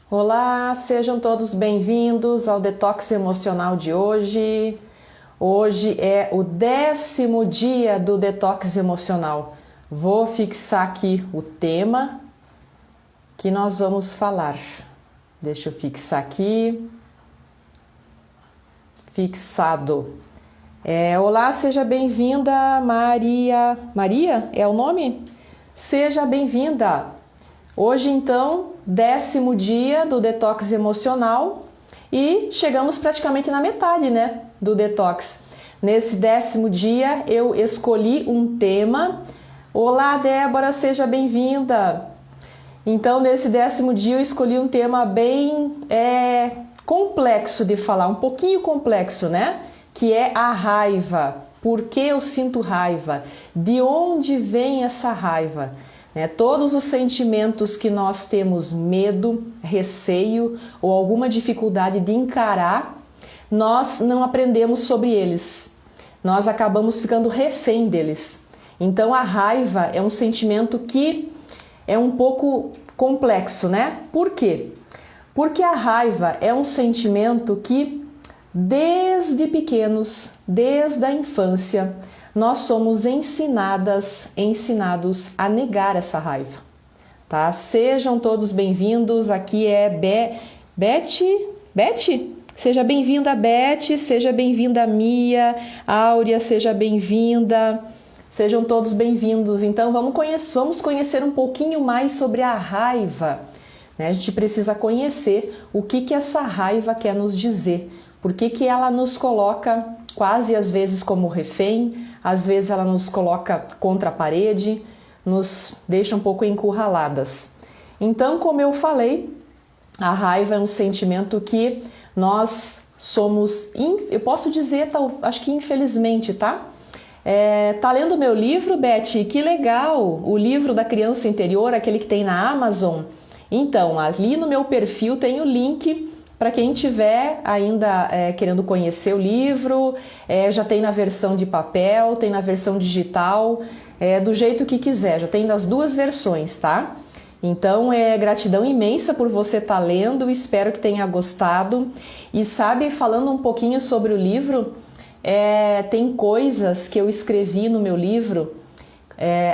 Olá, sejam todos bem-vindos ao Detox Emocional de hoje. Hoje é o 10º dia do Detox Emocional. Vou fixar aqui o tema que nós vamos falar. Deixa eu fixar aqui. Fixado. Olá, seja bem-vinda, Maria. Maria é o nome? Seja bem-vinda. Hoje, então, 10º dia do Detox Emocional e chegamos praticamente na metade, né, do Detox. Nesse 10º dia, eu escolhi um tema. Olá, Débora, seja bem-vinda. Então, nesse 10º dia, eu escolhi um tema bem complexo de falar, um pouquinho complexo, né? Que é a raiva. Por que eu sinto raiva? De onde vem essa raiva? Todos os sentimentos que nós temos medo, receio ou alguma dificuldade de encarar, nós não aprendemos sobre eles. Nós acabamos ficando refém deles. Então a raiva é um sentimento que é um pouco complexo, né? Por quê? Porque a raiva é um sentimento que desde pequenos, desde a infância, nós somos ensinados a negar essa raiva, tá? Sejam todos bem-vindos, aqui é Beth? Seja bem-vinda, Beth, seja bem-vinda, Mia, Áurea, seja bem-vinda, sejam todos bem-vindos. Então vamos conhecer um pouquinho mais sobre a raiva, né? A gente precisa conhecer o que essa raiva quer nos dizer, por que ela nos coloca quase às vezes como refém, às vezes ela nos coloca contra a parede, nos deixa um pouco encurraladas. Então, como eu falei, a raiva é um sentimento que nós somos, eu posso dizer, acho que infelizmente, tá? Tá lendo meu livro, Beth? Que legal! O livro da criança interior, aquele que tem na Amazon. Então, ali no meu perfil tem o link para quem estiver ainda querendo conhecer o livro, já tem na versão de papel, tem na versão digital, do jeito que quiser, já tem das duas versões, tá? Então, gratidão imensa por você estar lendo, espero que tenha gostado. E sabe, falando um pouquinho sobre o livro, tem coisas que eu escrevi no meu livro,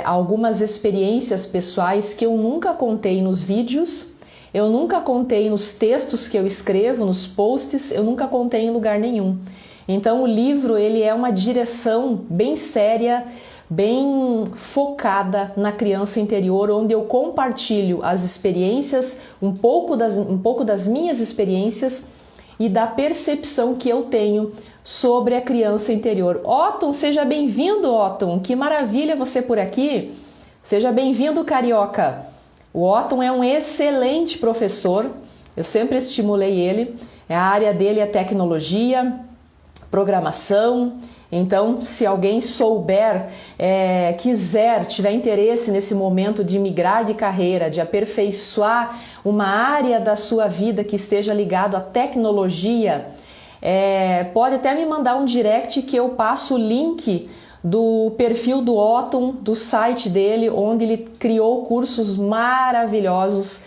algumas experiências pessoais que eu nunca contei nos vídeos, eu nunca contei nos textos que eu escrevo, nos posts, eu nunca contei em lugar nenhum. Então o livro ele é uma direção bem séria, bem focada na criança interior, onde eu compartilho as experiências, um pouco das minhas experiências e da percepção que eu tenho sobre a criança interior. Otton, seja bem-vindo, Otton, que maravilha você por aqui. Seja bem-vindo, Carioca. O Otton é um excelente professor, eu sempre estimulei ele, a área dele é tecnologia, programação, então se alguém souber, tiver interesse nesse momento de migrar de carreira, de aperfeiçoar uma área da sua vida que esteja ligado à tecnologia, pode até me mandar um direct que eu passo o link do perfil do Otton, do site dele, onde ele criou cursos maravilhosos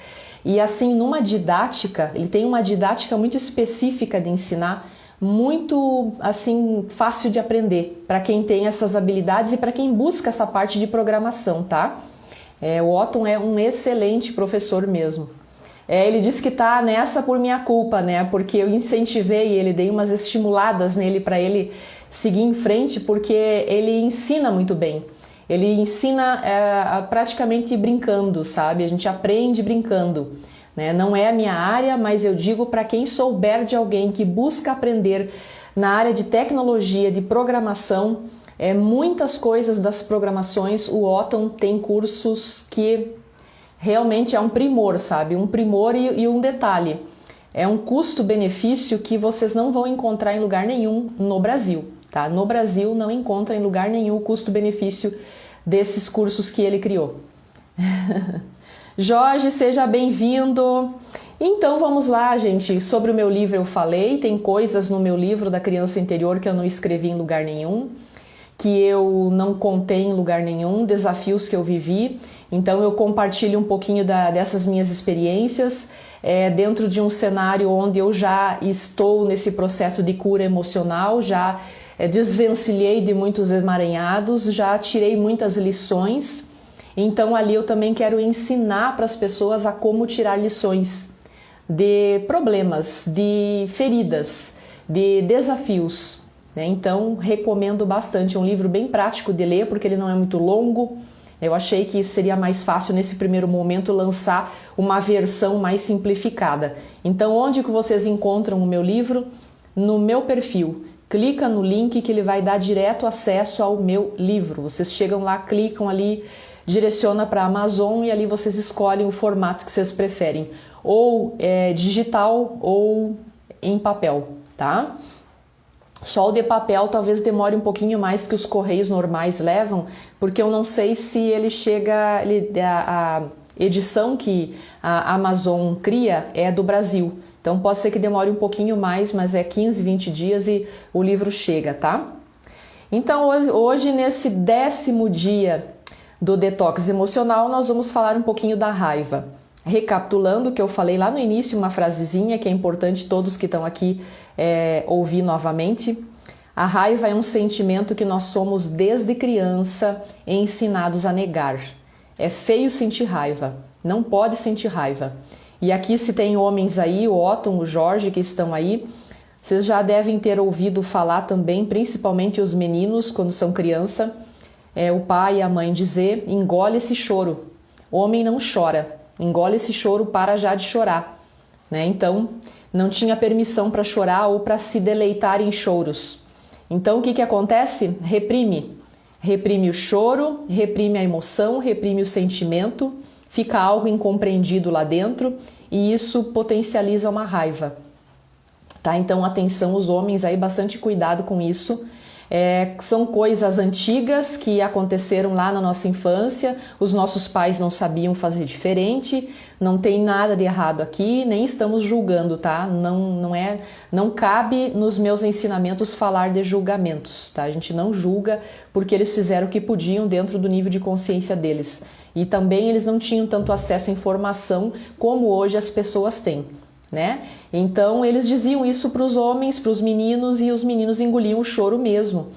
e assim numa didática, ele tem uma didática muito específica de ensinar, muito assim fácil de aprender para quem tem essas habilidades e para quem busca essa parte de programação, tá? O Otton é um excelente professor mesmo. Ele disse que tá nessa por minha culpa, né? Porque eu incentivei ele, dei umas estimuladas nele para ele seguir em frente, porque ele ensina muito bem. Ele ensina praticamente brincando, sabe? A gente aprende brincando, né? Não é a minha área, mas eu digo para quem souber de alguém que busca aprender na área de tecnologia, de programação, muitas coisas das programações, o Otton tem cursos que realmente é um primor, sabe? Um primor e um detalhe. É um custo-benefício que vocês não vão encontrar em lugar nenhum no Brasil, tá? No Brasil não encontra em lugar nenhum o custo-benefício desses cursos que ele criou. Jorge, seja bem-vindo. Então vamos lá, gente. Sobre o meu livro eu falei, tem coisas no meu livro da criança interior que eu não escrevi em lugar nenhum, que eu não contei em lugar nenhum, desafios que eu vivi. Então eu compartilho um pouquinho dessas minhas experiências dentro de um cenário onde eu já estou nesse processo de cura emocional, já desvencilhei de muitos emaranhados, já tirei muitas lições. Então ali eu também quero ensinar para as pessoas a como tirar lições de problemas, de feridas, de desafios, né? Então recomendo bastante, é um livro bem prático de ler porque ele não é muito longo. Eu achei que seria mais fácil nesse primeiro momento lançar uma versão mais simplificada. Então onde que vocês encontram o meu livro? No meu perfil. Clica no link que ele vai dar direto acesso ao meu livro. Vocês chegam lá, clicam ali, direciona para a Amazon e ali vocês escolhem o formato que vocês preferem, ou digital ou em papel, tá? Só o de papel talvez demore um pouquinho mais que os correios normais levam, porque eu não sei se ele chega, a edição que a Amazon cria é do Brasil. Então pode ser que demore um pouquinho mais, mas é 15, 20 dias e o livro chega, tá? Então hoje nesse 10º dia do detox emocional, nós vamos falar um pouquinho da raiva. Recapitulando o que eu falei lá no início, uma frasezinha que é importante todos que estão aqui ouvir novamente. A raiva é um sentimento que nós somos desde criança ensinados a negar. É feio sentir raiva, não pode sentir raiva. E aqui se tem homens aí, o Otton, o Jorge que estão aí, vocês já devem ter ouvido falar também, principalmente os meninos quando são criança, o pai e a mãe dizer, engole esse choro, homem não chora, engole esse choro, para já de chorar, né? Então não tinha permissão para chorar ou para se deleitar em choros. Então o que acontece? Reprime o choro, reprime a emoção, reprime o sentimento, fica algo incompreendido lá dentro e isso potencializa uma raiva, tá? Então atenção os homens aí, bastante cuidado com isso. São coisas antigas que aconteceram lá na nossa infância, os nossos pais não sabiam fazer diferente, não tem nada de errado aqui, nem estamos julgando, tá? Não cabe nos meus ensinamentos falar de julgamentos, tá? A gente não julga porque eles fizeram o que podiam dentro do nível de consciência deles. E também eles não tinham tanto acesso à informação como hoje as pessoas têm, né? Então eles diziam isso para os homens, para os meninos, e os meninos engoliam o choro mesmo.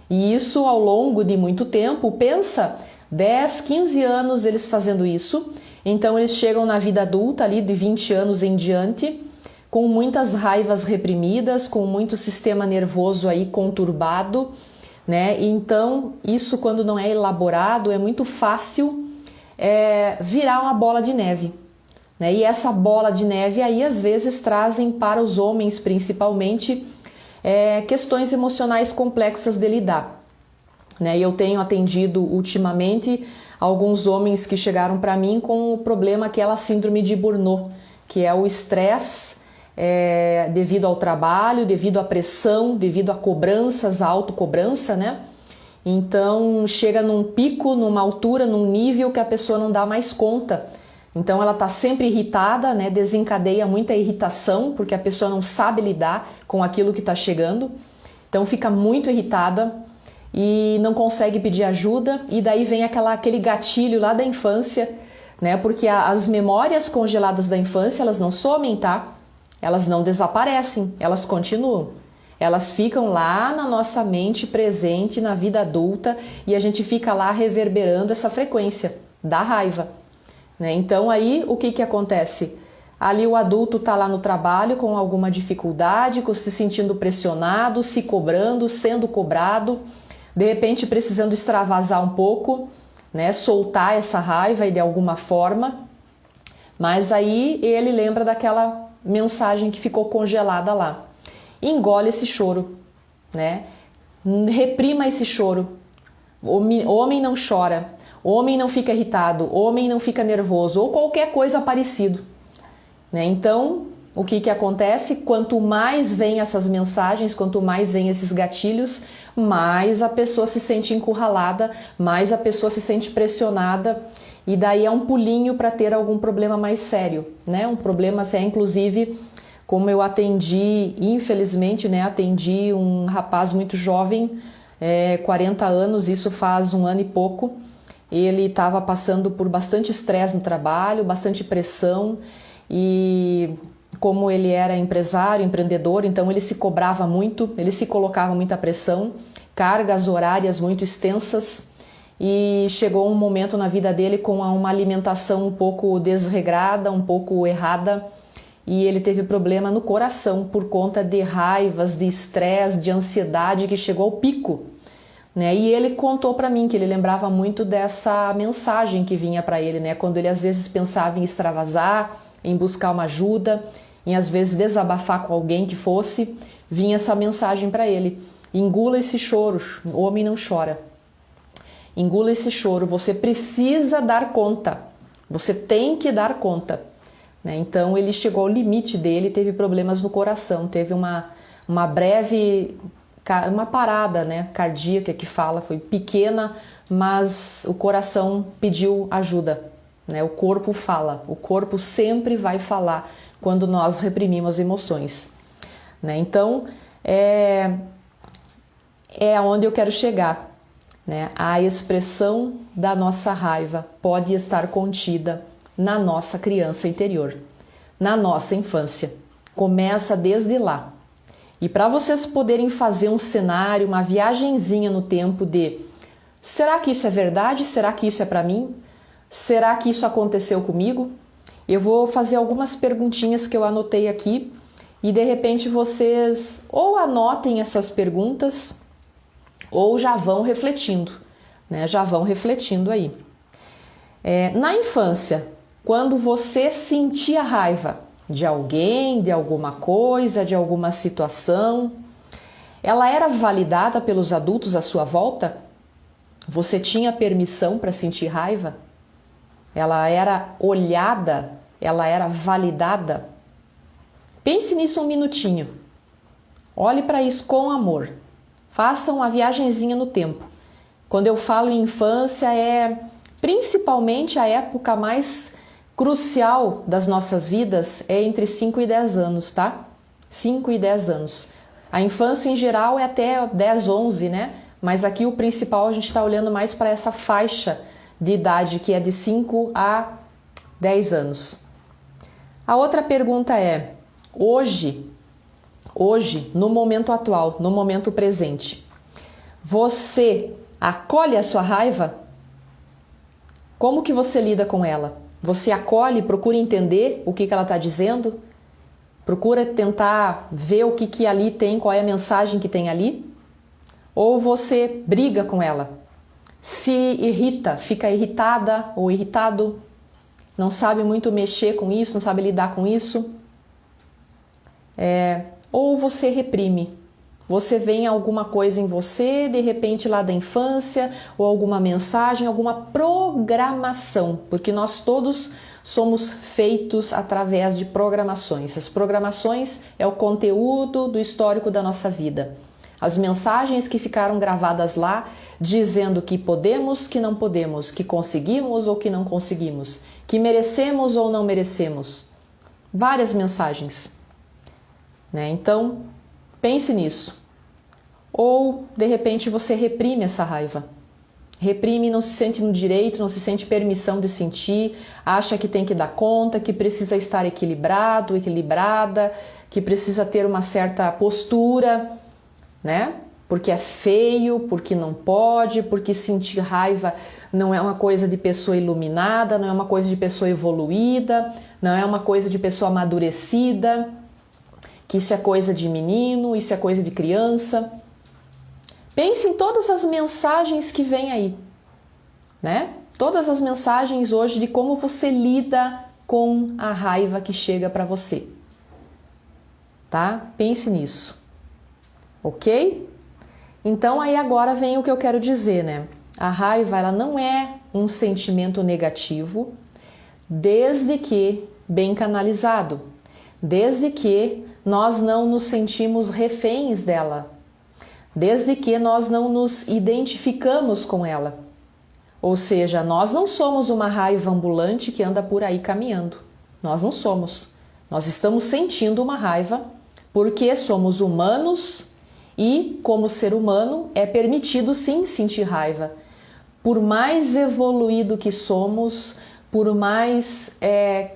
E isso ao longo de muito tempo, pensa, 10, 15 anos eles fazendo isso, então eles chegam na vida adulta ali de 20 anos em diante, com muitas raivas reprimidas, com muito sistema nervoso aí conturbado, né? E então isso quando não é elaborado é muito fácil virar uma bola de neve. E essa bola de neve aí às vezes trazem para os homens principalmente questões emocionais complexas de lidar. E eu tenho atendido ultimamente alguns homens que chegaram para mim com o problema, aquela síndrome de Burnout, que é o estresse devido ao trabalho, devido à pressão, devido a cobranças, a autocobrança, né? Então chega num pico, numa altura, num nível que a pessoa não dá mais conta. Então ela está sempre irritada, né? Desencadeia muita irritação, porque a pessoa não sabe lidar com aquilo que está chegando. Então fica muito irritada e não consegue pedir ajuda. E daí vem aquele gatilho lá da infância, né? Porque as memórias congeladas da infância, elas não somem, tá? Elas não desaparecem, elas continuam. Elas ficam lá na nossa mente presente na vida adulta e a gente fica lá reverberando essa frequência da raiva. Então aí o que acontece? Ali o adulto está lá no trabalho com alguma dificuldade, se sentindo pressionado, se cobrando, sendo cobrado, de repente precisando extravasar um pouco, né? Soltar essa raiva de alguma forma, mas aí ele lembra daquela mensagem que ficou congelada lá. Engole esse choro, né? Reprima esse choro. O homem não chora. Homem não fica irritado, homem não fica nervoso ou qualquer coisa parecido, né? Então, o que acontece? Quanto mais vem essas mensagens, quanto mais vem esses gatilhos, mais a pessoa se sente encurralada, mais a pessoa se sente pressionada e daí é um pulinho para ter algum problema mais sério, né? Um problema sério, inclusive, como eu atendi, infelizmente, né? Atendi um rapaz muito jovem, 40 anos, isso faz um ano e pouco. ele estava passando por bastante estresse no trabalho, bastante pressão e como ele era empresário, empreendedor, então ele se cobrava muito, ele se colocava muita pressão, cargas horárias muito extensas e chegou um momento na vida dele com uma alimentação um pouco desregrada, um pouco errada e ele teve problema no coração por conta de raivas, de estresse, de ansiedade que chegou ao pico. Né? E ele contou para mim que ele lembrava muito dessa mensagem que vinha para ele, né? Quando ele às vezes pensava em extravasar, em buscar uma ajuda, em às vezes desabafar com alguém que fosse, vinha essa mensagem para ele: engula esse choro, o homem não chora. Engula esse choro, você precisa dar conta, você tem que dar conta. Né? Então ele chegou ao limite dele, teve problemas no coração, teve uma breve... uma parada, né, cardíaca que fala, foi pequena, mas o coração pediu ajuda, né? O corpo fala, o corpo sempre vai falar quando nós reprimimos emoções, né? Então é aonde eu quero chegar, né? A expressão da nossa raiva pode estar contida na nossa criança interior, na nossa infância. Começa desde lá. E para vocês poderem fazer um cenário, uma viagenzinha no tempo de será que isso é verdade? Será que isso é para mim? Será que isso aconteceu comigo? Eu vou fazer algumas perguntinhas que eu anotei aqui e de repente vocês ou anotem essas perguntas ou já vão refletindo, né? Já vão refletindo aí. Na infância, quando você sentia raiva de alguém, de alguma coisa, de alguma situação, ela era validada pelos adultos à sua volta? Você tinha permissão para sentir raiva? Ela era olhada? Ela era validada? Pense nisso um minutinho. Olhe para isso com amor. Faça uma viagenzinha no tempo. Quando eu falo em infância, é principalmente a época mais crucial das nossas vidas é entre 5 e 10 anos, tá? 5 e 10 anos. A infância em geral é até 10, 11, né? Mas aqui o principal a gente está olhando mais para essa faixa de idade que é de 5 a 10 anos. A outra pergunta é, hoje, no momento atual, no momento presente, você acolhe a sua raiva? Como que você lida com ela? Você acolhe, procura entender o que ela está dizendo? Procura tentar ver o que ali tem, qual é a mensagem que tem ali? Ou você briga com ela? Se irrita, fica irritada ou irritado? Não sabe muito mexer com isso, não sabe lidar com isso? Ou você reprime? Você vê alguma coisa em você, de repente lá da infância, ou alguma mensagem, alguma programação, porque nós todos somos feitos através de programações. As programações é o conteúdo do histórico da nossa vida. As mensagens que ficaram gravadas lá, dizendo que podemos, que não podemos, que conseguimos ou que não conseguimos, que merecemos ou não merecemos. Várias mensagens, né? Então, pense nisso. Ou, de repente, você reprime essa raiva. Reprime, não se sente no direito, não se sente permissão de sentir, acha que tem que dar conta, que precisa estar equilibrado, equilibrada, que precisa ter uma certa postura, né? Porque é feio, porque não pode, porque sentir raiva não é uma coisa de pessoa iluminada, não é uma coisa de pessoa evoluída, não é uma coisa de pessoa amadurecida, que isso é coisa de menino, isso é coisa de criança. Pense em todas as mensagens que vêm aí, né? Todas as mensagens hoje de como você lida com a raiva que chega para você, tá? Pense nisso, ok? Então aí agora vem o que eu quero dizer, né? A raiva, ela não é um sentimento negativo, desde que bem canalizado, desde que nós não nos sentimos reféns dela, desde que nós não nos identificamos com ela. Ou seja, nós não somos uma raiva ambulante que anda por aí caminhando. Nós não somos. Nós estamos sentindo uma raiva porque somos humanos e, como ser humano, é permitido sim sentir raiva. por mais evoluído que somos, por mais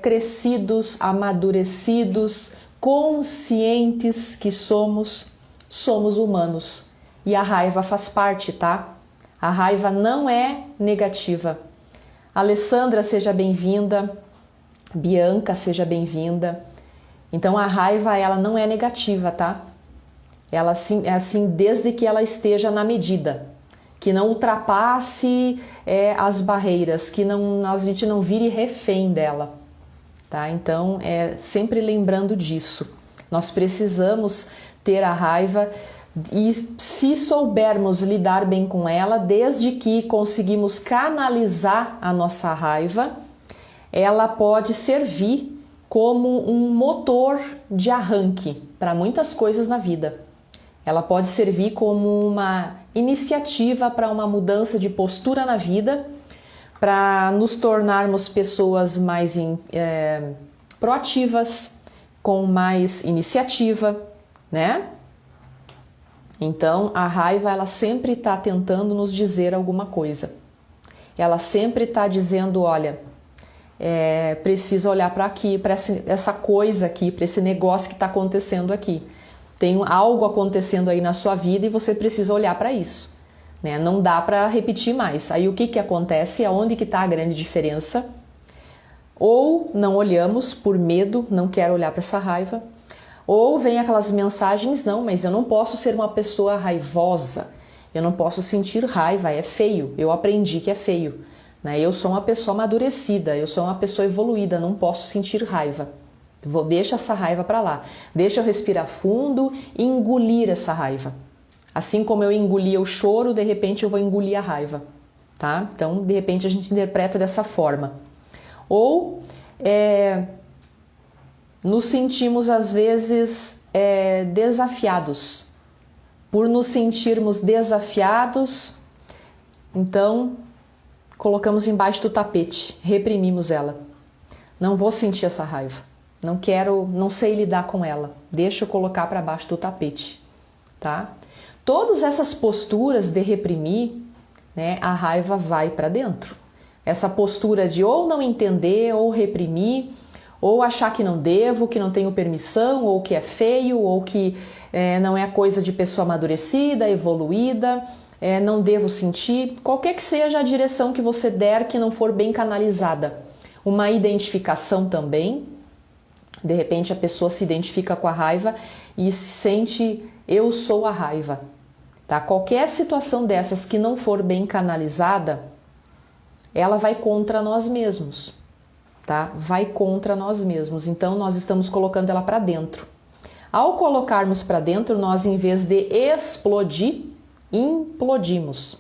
crescidos, amadurecidos, conscientes que somos, somos humanos. E a raiva faz parte, tá? A raiva não é negativa. Alessandra, seja bem-vinda. Bianca, seja bem-vinda. Então a raiva, ela não é negativa, tá? Ela é assim desde que ela esteja na medida, que não ultrapasse as barreiras, que a gente não vire refém dela, tá? Então sempre lembrando disso. Nós precisamos ter a raiva e se soubermos lidar bem com ela, desde que conseguimos canalizar a nossa raiva, ela pode servir como um motor de arranque para muitas coisas na vida. Ela pode servir como uma iniciativa para uma mudança de postura na vida, para nos tornarmos pessoas mais proativas, com mais iniciativa, né? Então, a raiva, ela sempre está tentando nos dizer alguma coisa. Ela sempre está dizendo, olha, preciso olhar para aqui, para essa coisa aqui, para esse negócio que está acontecendo aqui. Tem algo acontecendo aí na sua vida e você precisa olhar para isso, né? Não dá para repetir mais. Aí o que acontece? Aonde que está a grande diferença? Ou não olhamos por medo, não quero olhar para essa raiva, ou vem aquelas mensagens, não, mas eu não posso ser uma pessoa raivosa, eu não posso sentir raiva, é feio, eu aprendi que é feio, né? Eu sou uma pessoa amadurecida, eu sou uma pessoa evoluída, não posso sentir raiva. Deixa essa raiva para lá, deixa eu respirar fundo e engolir essa raiva. Assim como eu engolia o choro, de repente eu vou engolir a raiva, tá? Então, de repente a gente interpreta dessa forma. Ou nos sentimos às vezes desafiados. Por nos sentirmos desafiados, então colocamos embaixo do tapete, reprimimos ela. Não vou sentir essa raiva. Não sei lidar com ela. Deixa eu colocar para baixo do tapete, tá? Todas essas posturas de reprimir, né, a raiva vai para dentro. Essa postura de ou não entender, ou reprimir, ou achar que não devo, que não tenho permissão, ou que é feio, ou que não é coisa de pessoa amadurecida, evoluída, não devo sentir. Qualquer que seja a direção que você der que não for bem canalizada. Uma identificação também. De repente a pessoa se identifica com a raiva e se sente, eu sou a raiva. Tá? Qualquer situação dessas que não for bem canalizada, ela vai contra nós mesmos. Tá? Vai contra nós mesmos. Então nós estamos colocando ela para dentro. Ao colocarmos para dentro, nós em vez de explodir, implodimos.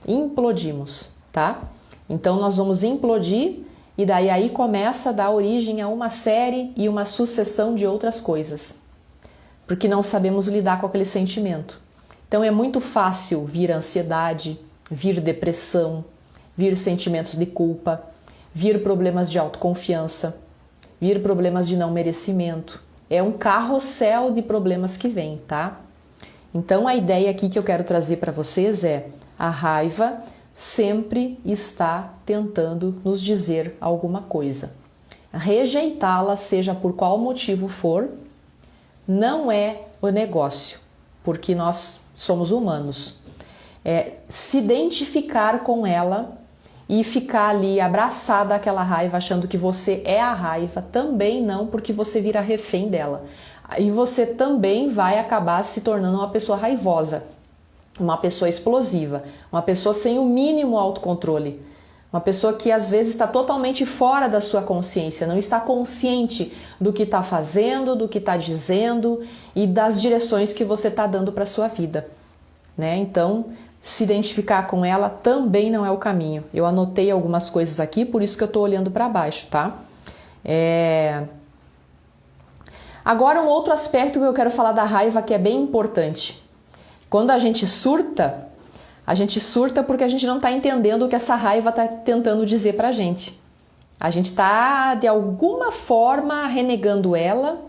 Implodimos, tá? Então nós vamos implodir. E daí aí começa a dar origem a uma série e uma sucessão de outras coisas. Porque não sabemos lidar com aquele sentimento. Então é muito fácil vir ansiedade, vir depressão, vir sentimentos de culpa, vir problemas de autoconfiança, vir problemas de não merecimento. É um carrossel de problemas que vem, tá? Então a ideia aqui que eu quero trazer para vocês é a raiva sempre está tentando nos dizer alguma coisa. Rejeitá-la, seja por qual motivo for, não é o negócio, porque nós somos humanos. Se identificar com ela e ficar ali abraçada àquela raiva, achando que você é a raiva, também não, porque você vira refém dela. E você também vai acabar se tornando uma pessoa raivosa. Uma pessoa explosiva, uma pessoa sem o mínimo autocontrole, uma pessoa que às vezes está totalmente fora da sua consciência, não está consciente do que está fazendo, do que está dizendo e das direções que você está dando para a sua vida, né? Então, se identificar com ela também não é o caminho. Eu anotei algumas coisas aqui, por isso que eu estou olhando para baixo, tá? Agora, um outro aspecto que eu quero falar da raiva que é bem importante. Quando a gente surta porque a gente não está entendendo o que essa raiva está tentando dizer para a gente. A gente está, de alguma forma, renegando ela,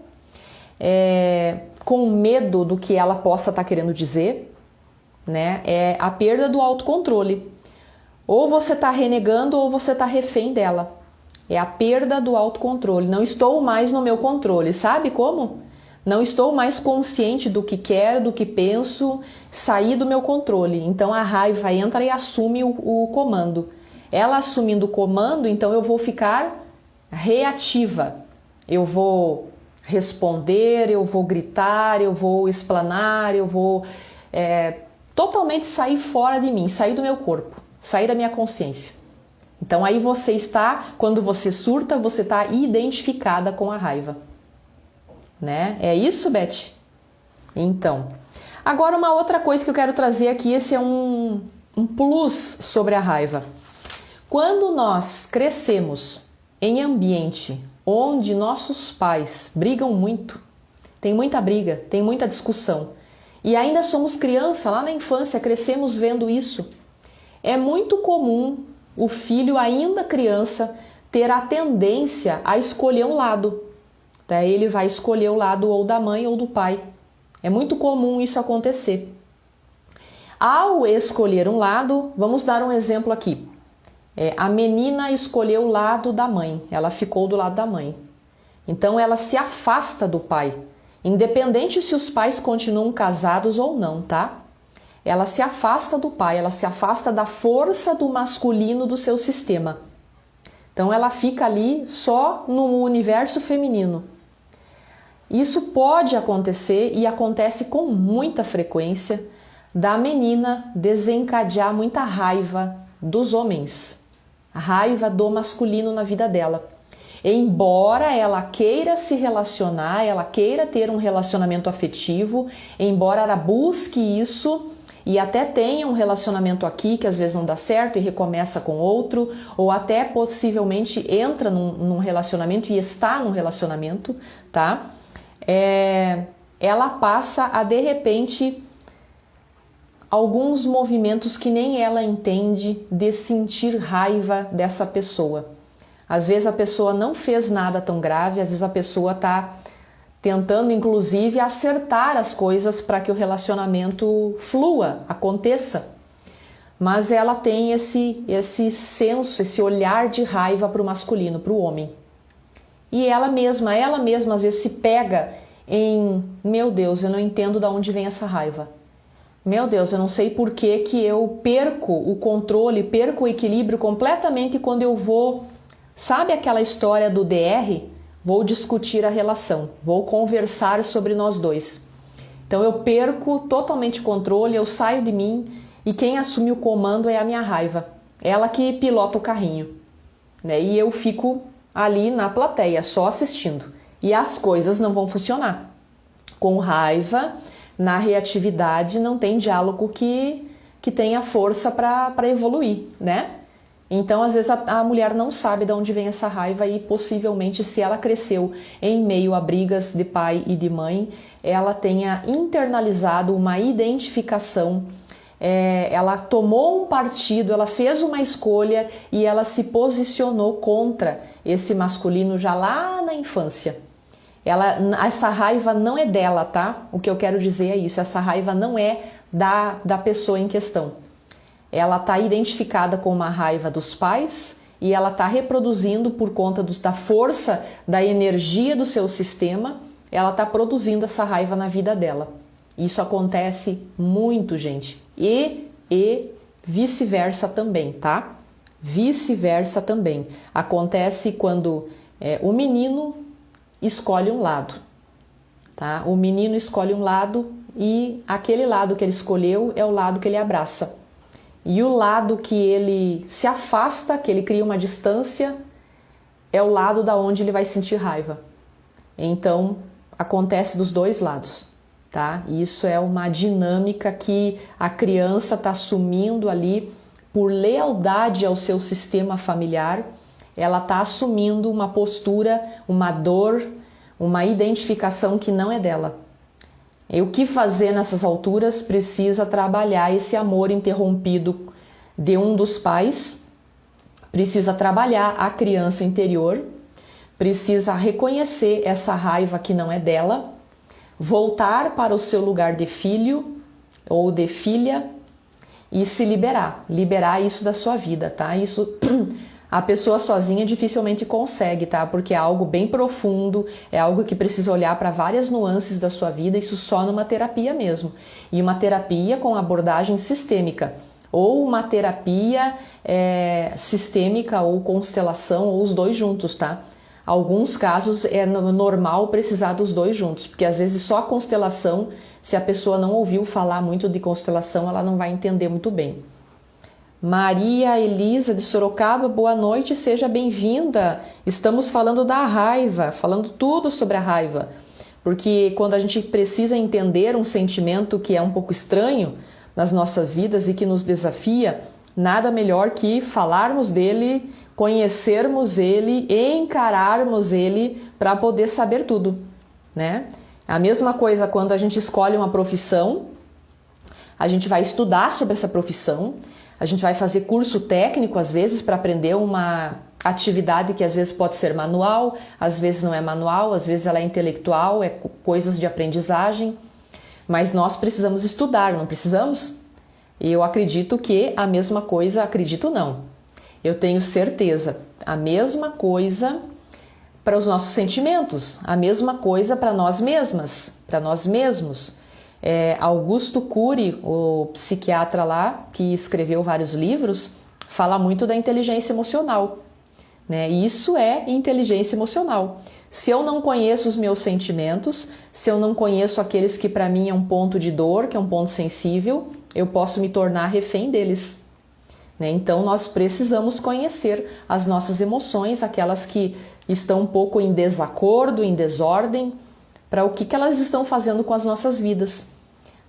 com medo do que ela possa estar querendo dizer, né? É a perda do autocontrole. Ou você está renegando ou você está refém dela. É a perda do autocontrole. Não estou mais no meu controle. Sabe como? Não estou mais consciente do que quero, do que penso, saí do meu controle. Então a raiva entra e assume o comando. Ela assumindo o comando, então eu vou ficar reativa. Eu vou responder, eu vou gritar, eu vou explanar, eu vou totalmente sair fora de mim, sair do meu corpo, sair da minha consciência. Então aí você está, quando você surta, você está identificada com a raiva. Né? É isso, Beth? Então, agora uma outra coisa que eu quero trazer aqui, esse é um plus sobre a raiva. Quando nós crescemos em ambiente onde nossos pais brigam muito, tem muita briga, tem muita discussão, e ainda somos criança, lá na infância, crescemos vendo isso, é muito comum o filho, ainda criança, ter a tendência a escolher um lado. Ele vai escolher o lado ou da mãe ou do pai. É muito comum isso acontecer. Ao escolher um lado, vamos dar um exemplo aqui. A menina escolheu o lado da mãe, ela ficou do lado da mãe. Então ela se afasta do pai, independente se os pais continuam casados ou não, tá? Ela se afasta do pai, ela se afasta da força do masculino do seu sistema. Então ela fica ali só no universo feminino. Isso pode acontecer e acontece com muita frequência da menina desencadear muita raiva dos homens, a raiva do masculino na vida dela. Embora ela queira se relacionar, ela queira ter um relacionamento afetivo, embora ela busque isso e até tenha um relacionamento aqui que às vezes não dá certo e recomeça com outro, ou até possivelmente entra num relacionamento e está num relacionamento, tá? Ela passa a, de repente, alguns movimentos que nem ela entende de sentir raiva dessa pessoa. Às vezes a pessoa não fez nada tão grave, às vezes a pessoa está tentando, inclusive, acertar as coisas para que o relacionamento flua, aconteça. Mas ela tem esse senso, esse olhar de raiva para o masculino, para o homem. E ela mesma às vezes se pega em, meu Deus, eu não entendo de onde vem essa raiva. Meu Deus, eu não sei por que eu perco o controle, perco o equilíbrio completamente quando eu vou... Sabe aquela história do DR? Vou discutir a relação, vou conversar sobre nós dois. Então eu perco totalmente o controle, eu saio de mim e quem assume o comando é a minha raiva. Ela que pilota o carrinho, né? E eu fico ali na plateia, só assistindo. E as coisas não vão funcionar. Com raiva, na reatividade, não tem diálogo que tenha força para evoluir, né? Então, às vezes, a mulher não sabe de onde vem essa raiva e, possivelmente, se ela cresceu em meio a brigas de pai e de mãe, ela tenha internalizado uma identificação, ela tomou um partido, ela fez uma escolha e ela se posicionou contra esse masculino já lá na infância. Essa raiva não é dela, tá? O que eu quero dizer é isso, essa raiva não é da pessoa em questão. Ela está identificada com uma raiva dos pais e ela está reproduzindo por conta da força, da energia do seu sistema, ela está produzindo essa raiva na vida dela. Isso acontece muito, gente. E vice-versa também, tá? Vice-versa também. Acontece quando o menino escolhe um lado, tá? O menino escolhe um lado e aquele lado que ele escolheu é o lado que ele abraça. E o lado que ele se afasta, que ele cria uma distância, é o lado da onde ele vai sentir raiva. Então, acontece dos dois lados, tá? Isso é uma dinâmica que a criança está assumindo ali por lealdade ao seu sistema familiar. Ela está assumindo uma postura, uma dor, uma identificação que não é dela. E o que fazer nessas alturas? Precisa trabalhar esse amor interrompido de um dos pais, precisa trabalhar a criança interior, precisa reconhecer essa raiva que não é dela, voltar para o seu lugar de filho ou de filha e se liberar isso da sua vida, tá? Isso a pessoa sozinha dificilmente consegue, tá? Porque é algo bem profundo, é algo que precisa olhar para várias nuances da sua vida, isso só numa terapia mesmo. E uma terapia com abordagem sistêmica, ou uma terapia sistêmica ou constelação, ou os dois juntos, tá? Alguns casos é normal precisar dos dois juntos, porque às vezes só a constelação, se a pessoa não ouviu falar muito de constelação, ela não vai entender muito bem. Maria Elisa de Sorocaba, boa noite, seja bem-vinda. Estamos falando da raiva, falando tudo sobre a raiva, porque quando a gente precisa entender um sentimento que é um pouco estranho nas nossas vidas e que nos desafia, nada melhor que falarmos dele, conhecermos ele, encararmos ele para poder saber tudo, né? A mesma coisa quando a gente escolhe uma profissão, a gente vai estudar sobre essa profissão, a gente vai fazer curso técnico às vezes para aprender uma atividade que às vezes pode ser manual, às vezes não é manual, às vezes ela é intelectual, é coisas de aprendizagem, mas nós precisamos estudar, não precisamos? Eu acredito que a mesma coisa, acredito não, eu tenho certeza, a mesma coisa para os nossos sentimentos, a mesma coisa para nós mesmas, para nós mesmos. Augusto Cury, o psiquiatra lá, que escreveu vários livros, fala muito da inteligência emocional, né? E isso é inteligência emocional. Se eu não conheço os meus sentimentos, se eu não conheço aqueles que para mim é um ponto de dor, que é um ponto sensível, eu posso me tornar refém deles, né? Então nós precisamos conhecer as nossas emoções, aquelas que estão um pouco em desacordo, em desordem, para o que elas estão fazendo com as nossas vidas,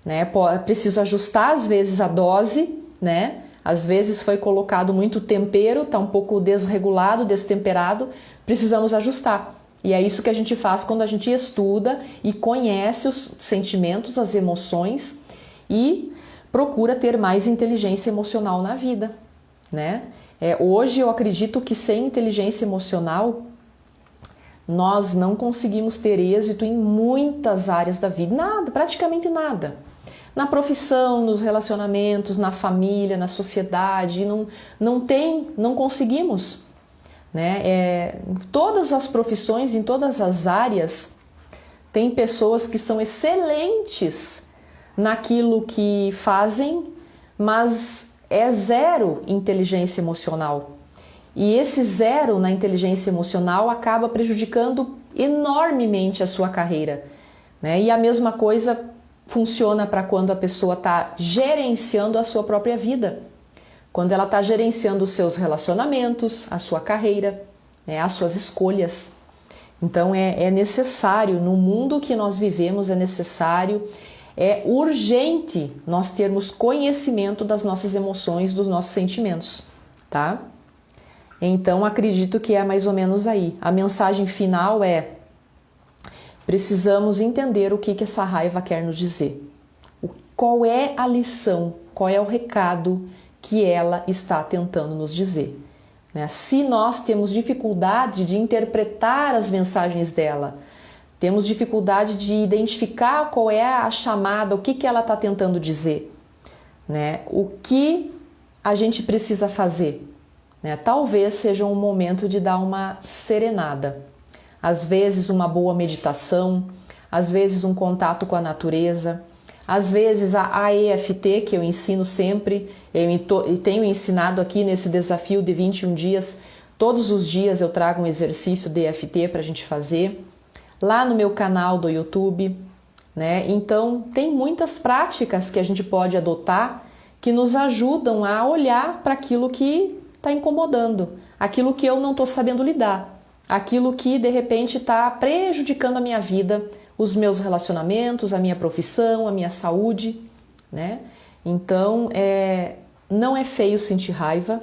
né? É preciso ajustar às vezes a dose, né? Às vezes foi colocado muito tempero, está um pouco desregulado, destemperado, precisamos ajustar. E é isso que a gente faz quando a gente estuda e conhece os sentimentos, as emoções e procura ter mais inteligência emocional na vida, né? Hoje eu acredito que sem inteligência emocional nós não conseguimos ter êxito em muitas áreas da vida, nada, praticamente nada. Na profissão, nos relacionamentos, na família, na sociedade, não conseguimos, né? Em todas as profissões, em todas as áreas, tem pessoas que são excelentes naquilo que fazem, mas é zero inteligência emocional. E esse zero na inteligência emocional acaba prejudicando enormemente a sua carreira, né? E a mesma coisa funciona para quando a pessoa está gerenciando a sua própria vida, quando ela está gerenciando os seus relacionamentos, a sua carreira, né? As suas escolhas. Então é necessário, no mundo que nós vivemos, é necessário, é urgente nós termos conhecimento das nossas emoções, dos nossos sentimentos, tá? Então, acredito que é mais ou menos aí. A mensagem final é: precisamos entender o que essa raiva quer nos dizer. Qual é a lição, qual é o recado que ela está tentando nos dizer, né? Se nós temos dificuldade de interpretar as mensagens dela, temos dificuldade de identificar qual é a chamada, o que ela está tentando dizer, né? O que a gente precisa fazer? Né? Talvez seja um momento de dar uma serenada. Às vezes uma boa meditação, às vezes um contato com a natureza, às vezes a EFT, que eu ensino sempre, eu tenho ensinado aqui nesse desafio de 21 dias, todos os dias eu trago um exercício de EFT para a gente fazer, lá no meu canal do YouTube, né? Então tem muitas práticas que a gente pode adotar que nos ajudam a olhar para aquilo que está incomodando, aquilo que eu não estou sabendo lidar, aquilo que de repente está prejudicando a minha vida, os meus relacionamentos, a minha profissão, a minha saúde, né? Então, não é feio sentir raiva,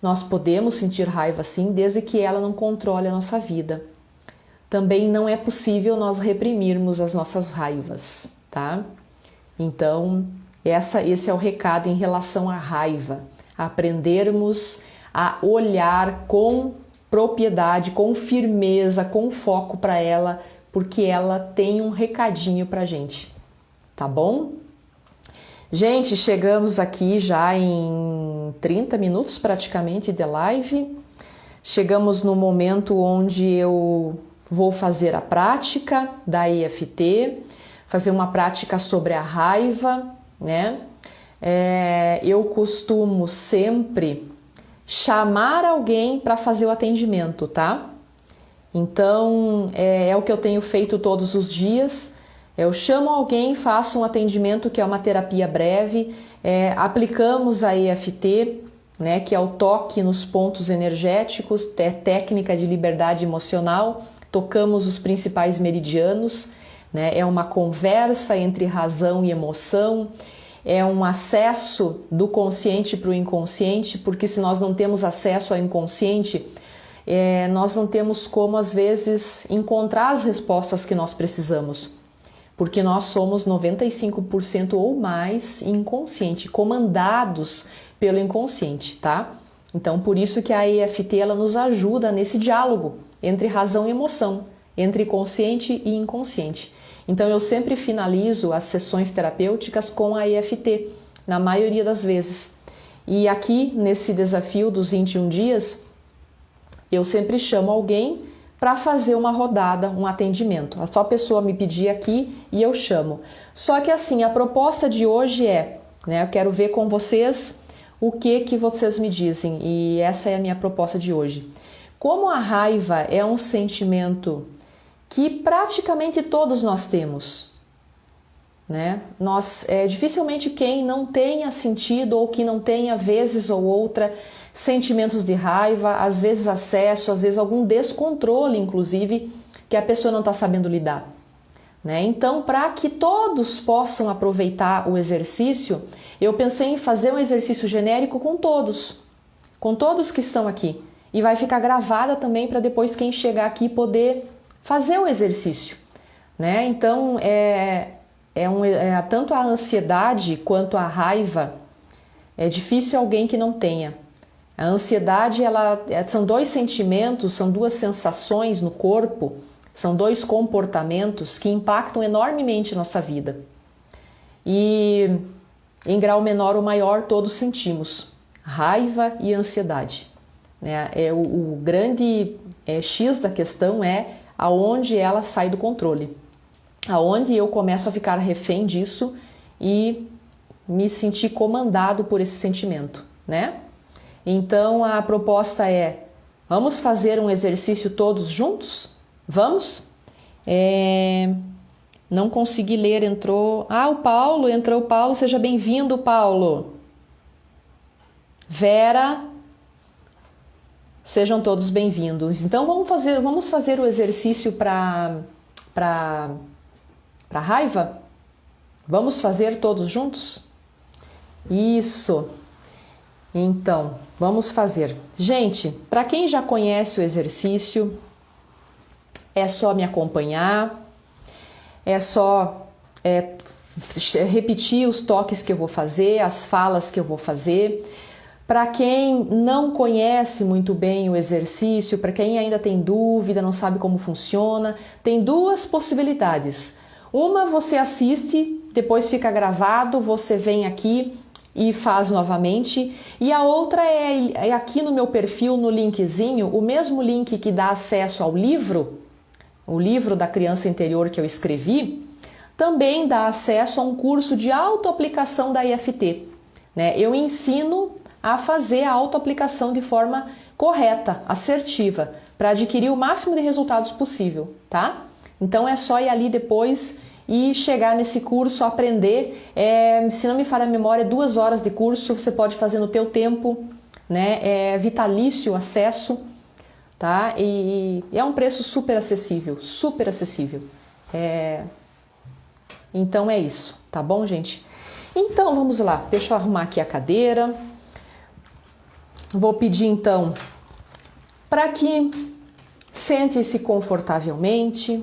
nós podemos sentir raiva sim, desde que ela não controle a nossa vida. Também não é possível nós reprimirmos as nossas raivas, tá? Então, esse é o recado em relação à raiva. Aprendermos a olhar com propriedade, com firmeza, com foco para ela, porque ela tem um recadinho para a gente, tá bom? Gente, chegamos aqui já em 30 minutos praticamente de live. Chegamos no momento onde eu vou fazer a prática da EFT, fazer uma prática sobre a raiva, né? Eu costumo sempre chamar alguém para fazer o atendimento, tá? Então, é o que eu tenho feito todos os dias. Eu chamo alguém, faço um atendimento que é uma terapia breve, aplicamos a EFT, né, que é o toque nos pontos energéticos, técnica de liberdade emocional, tocamos os principais meridianos, né, é uma conversa entre razão e emoção, é um acesso do consciente para o inconsciente, porque se nós não temos acesso ao inconsciente, nós não temos como, às vezes, encontrar as respostas que nós precisamos. Porque nós somos 95% ou mais inconsciente, comandados pelo inconsciente, tá? Então, por isso que a EFT ela nos ajuda nesse diálogo entre razão e emoção, entre consciente e inconsciente. Então, eu sempre finalizo as sessões terapêuticas com a EFT, na maioria das vezes. E aqui, nesse desafio dos 21 dias, eu sempre chamo alguém para fazer uma rodada, um atendimento. Só a pessoa me pedir aqui e eu chamo. Só que assim, a proposta de hoje eu quero ver com vocês o que vocês me dizem, e essa é a minha proposta de hoje. Como a raiva é um sentimento que praticamente todos nós temos, né? Dificilmente quem não tenha sentido ou que não tenha, vez ou outra, sentimentos de raiva, às vezes acesso, às vezes algum descontrole, inclusive, que a pessoa não está sabendo lidar, né? Então, para que todos possam aproveitar o exercício, eu pensei em fazer um exercício genérico com todos que estão aqui. E vai ficar gravada também para depois quem chegar aqui poder fazer o exercício, né? Então, tanto a ansiedade quanto a raiva, é difícil alguém que não tenha. A ansiedade, são dois sentimentos, são duas sensações no corpo, são dois comportamentos que impactam enormemente a nossa vida. E em grau menor ou maior, todos sentimos raiva e ansiedade, né? O grande X da questão é aonde ela sai do controle, aonde eu começo a ficar refém disso e me sentir comandado por esse sentimento, né? Então, a proposta vamos fazer um exercício todos juntos? Vamos? Não consegui ler, entrou... o Paulo, entrou o Paulo, seja bem-vindo, Paulo. Vera, sejam todos bem-vindos. Então, vamos fazer o exercício para raiva? Vamos fazer todos juntos? Isso! Então, vamos fazer. Gente, para quem já conhece o exercício, é só me acompanhar, é só repetir os toques que eu vou fazer, as falas que eu vou fazer. Para quem não conhece muito bem o exercício, para quem ainda tem dúvida, não sabe como funciona, tem duas possibilidades. Uma, você assiste, depois fica gravado, você vem aqui e faz novamente, e a outra é aqui no meu perfil, no linkzinho, o mesmo link que dá acesso ao livro, o livro da criança interior que eu escrevi, também dá acesso a um curso de autoaplicação da EFT, né? Eu ensino a fazer a autoaplicação de forma correta, assertiva, para adquirir o máximo de resultados possível, tá? Então é só ir ali depois e chegar nesse curso, aprender. Se não me falha a memória, 2 horas de curso, você pode fazer no teu tempo, né? É vitalício o acesso, tá? E é um preço super acessível, super acessível. Então é isso, tá bom, gente? Então vamos lá, deixa eu arrumar aqui a cadeira. Vou pedir então para que sente-se confortavelmente,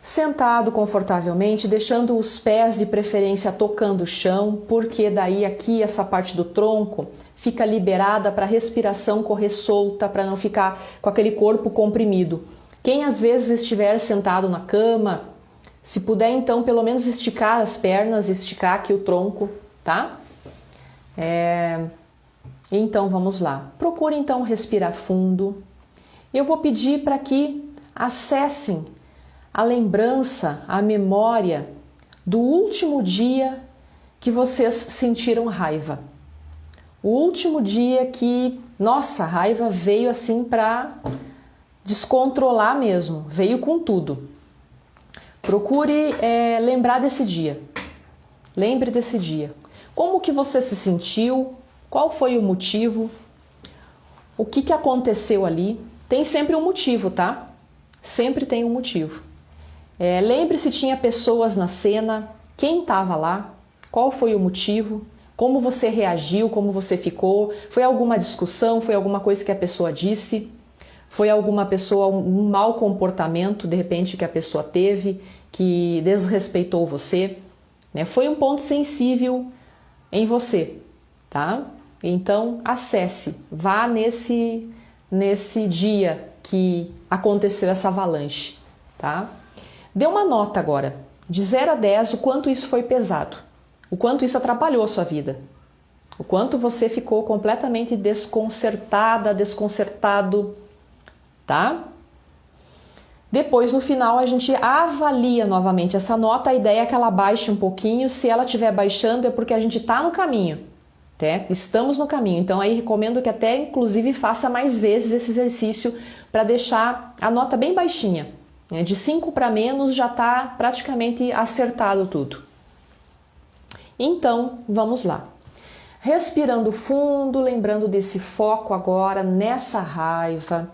sentado confortavelmente, deixando os pés de preferência tocando o chão, porque daí aqui essa parte do tronco fica liberada para a respiração correr solta, para não ficar com aquele corpo comprimido. Quem às vezes estiver sentado na cama, Se puder, então, pelo menos esticar as pernas, esticar aqui o tronco, tá? Então, vamos lá. Procure, então, respirar fundo. Eu vou pedir para que acessem a lembrança, a memória do último dia que vocês sentiram raiva. O último dia que, nossa, a raiva veio assim para descontrolar mesmo, veio com tudo. Procure lembrar desse dia. Lembre desse dia. Como que você se sentiu? Qual foi o motivo? O que aconteceu ali? Tem sempre um motivo, tá? Sempre tem um motivo. Lembre se tinha pessoas na cena, quem estava lá, qual foi o motivo, como você reagiu, como você ficou, foi alguma discussão, foi alguma coisa que a pessoa disse, foi alguma pessoa, um mau comportamento, de repente, que a pessoa teve, que desrespeitou você, né? Foi um ponto sensível em você, tá? Então, acesse, vá nesse dia que aconteceu essa avalanche, tá? Dê uma nota agora, de 0 a 10, o quanto isso foi pesado, o quanto isso atrapalhou a sua vida, o quanto você ficou completamente desconcertada, desconcertado, tá? Depois, no final, a gente avalia novamente essa nota, a ideia é que ela baixe um pouquinho, se ela estiver baixando é porque a gente está no caminho, tá? Estamos no caminho, então aí recomendo que até, inclusive, faça mais vezes esse exercício para deixar a nota bem baixinha. De 5 para menos já está praticamente acertado tudo. Então, vamos lá. Respirando fundo, lembrando desse foco agora, nessa raiva,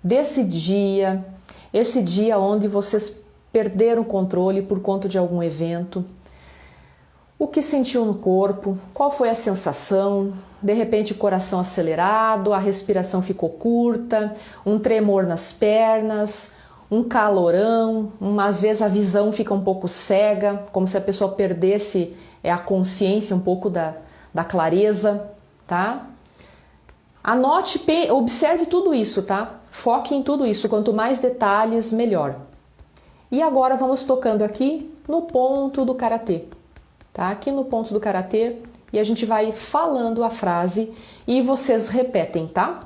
desse dia, esse dia onde vocês perderam o controle por conta de algum evento. O que sentiu no corpo? Qual foi a sensação? De repente o coração acelerado, a respiração ficou curta, um tremor nas pernas, um calorão, às vezes a visão fica um pouco cega, como se a pessoa perdesse a consciência um pouco da clareza, tá? Anote, observe tudo isso, tá? Foque em tudo isso, quanto mais detalhes, melhor. E agora vamos tocando aqui no ponto do karatê, tá? Aqui no ponto do karatê, e a gente vai falando a frase e vocês repetem, tá?